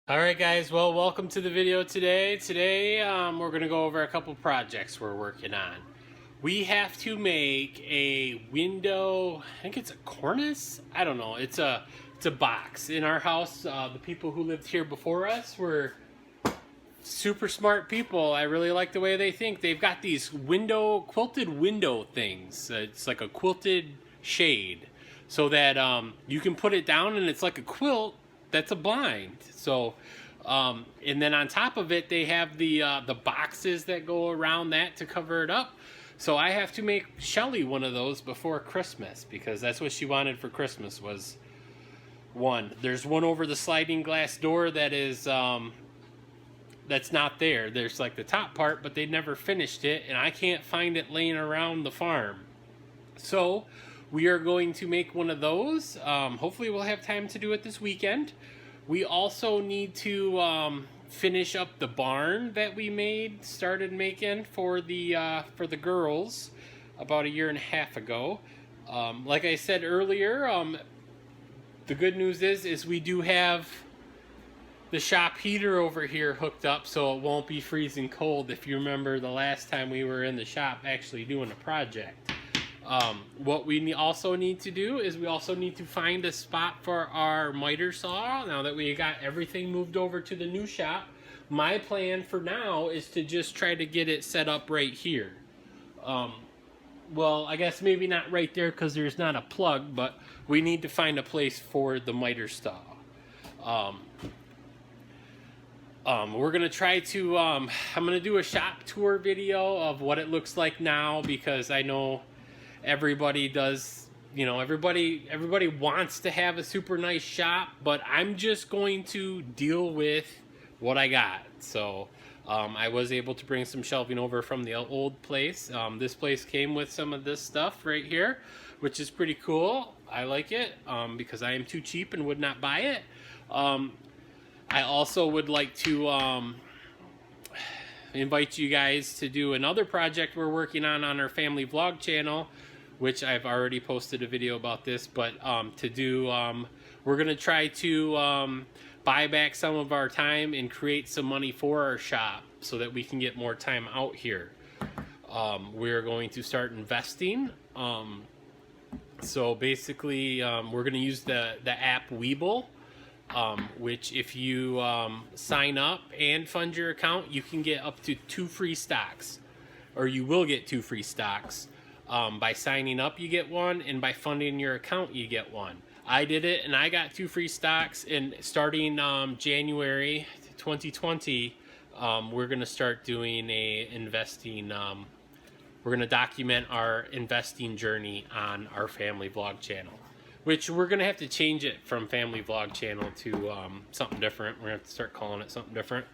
Alright guys, well welcome to the video today. Today we're going to go over a couple projects we're working on. We have to make a window, I think it's a cornice? I don't know, it's a box. In our house, the people who lived here before us were super smart people. I really like the way they think. They've got these quilted window things. It's like a quilted shade so that you can put it down and it's like a quilt that's a blind. So and then on top of it they have the boxes that go around that to cover it up. So I have to make Shelly one of those before Christmas because that's what she wanted for Christmas. Was one. There's one over the sliding glass door that is that's not there. There's like the top part, but they never finished it, and I can't find it laying around the farm. So we are going to make one of those. Hopefully we'll have time to do it this weekend. We also need to finish up the barn that we started making for the girls about 1.5 years ago. Like I said earlier, the good news is we do have the shop heater over here hooked up, so it won't be freezing cold. If you remember the last time we were in the shop actually doing a project. What we also need to do is we also need to find a spot for our miter saw. Now that we got everything moved over to the new shop, my plan for now is to just try to get it set up right here. Well, I guess maybe not right there because there's not a plug, but we need to find a place for the miter saw. We're going to try to, I'm going to do a shop tour video of what it looks like now, because I know everybody does, you know, everybody wants to have a super nice shop, but I'm just going to deal with what I got. So I was able to bring some shelving over from the old place. This place came with some of this stuff right here, which is pretty cool. I like it because I am too cheap and would not buy it. I also would like to invite you guys to do another project we're working on our family vlog channel, which I've already posted a video about this, but we're going to try to buy back some of our time and create some money for our shop so that we can get more time out here. We're going to start investing. So basically, we're going to use the app Weeble. Which if you sign up and fund your account, you can get up to 2 free stocks, or you will get 2 free stocks. By signing up you get 1, and by funding your account you get 1. I did it and I got 2 free stocks, and starting January 2020 we're going to start doing we're going to document our investing journey on our family vlog channel. Which we're going to have to change it from family vlog channel to something different. We're going to have to start calling it something different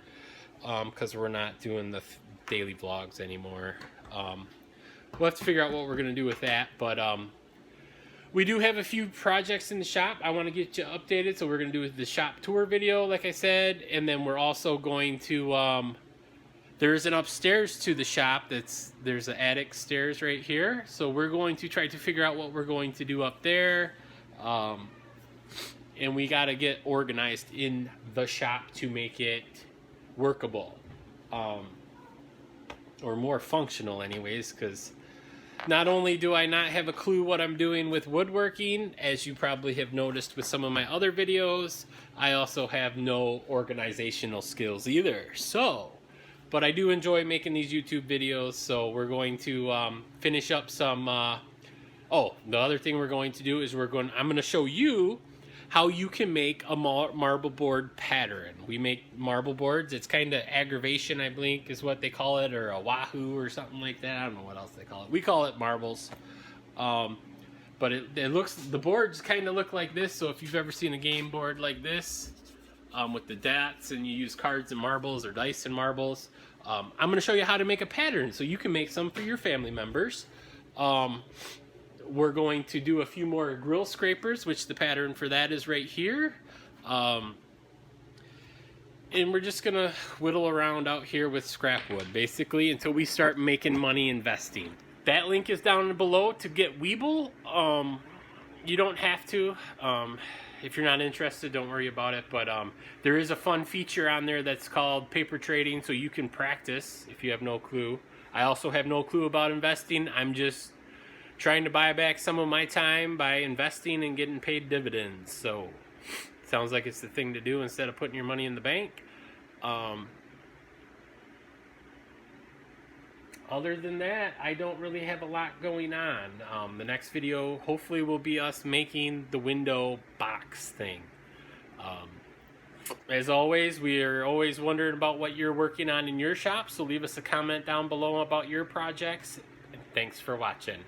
because we're not doing the daily vlogs anymore. We'll have to figure out what we're going to do with that. But we do have a few projects in the shop. I want to get you updated. So we're going to do the shop tour video, like I said. And then we're also going to... there's an upstairs to the shop. There's an attic stairs right here. So we're going to try to figure out what we're going to do up there. And we got to get organized in the shop to make it workable, or more functional anyways, because not only do I not have a clue what I'm doing with woodworking, as you probably have noticed with some of my other videos, I also have no organizational skills either. So, but I do enjoy making these YouTube videos, so we're going to finish up some the other thing we're going to do is I'm going to show you how you can make a marble board pattern. We make marble boards. It's kind of aggravation, I think, is what they call it, or a wahoo or something like that. I don't know what else they call it. We call it marbles. But the boards kind of look like this. So if you've ever seen a game board like this, with the dots, and you use cards and marbles or dice and marbles, I'm going to show you how to make a pattern so you can make some for your family members. We're going to do a few more grill scrapers, which the pattern for that is right here. And we're just going to whittle around out here with scrap wood, basically, until we start making money investing. That link is down below to get Weeble. You don't have to. If you're not interested, don't worry about it. But there is a fun feature on there that's called paper trading, so you can practice if you have no clue. I also have no clue about investing. I'm just trying to buy back some of my time by investing and getting paid dividends. So sounds like it's the thing to do instead of putting your money in the bank. Other than that, I don't really have a lot going on. The next video hopefully will be us making the window box thing. As always, we are always wondering about what you're working on in your shop, so leave us a comment down below about your projects. And thanks for watching.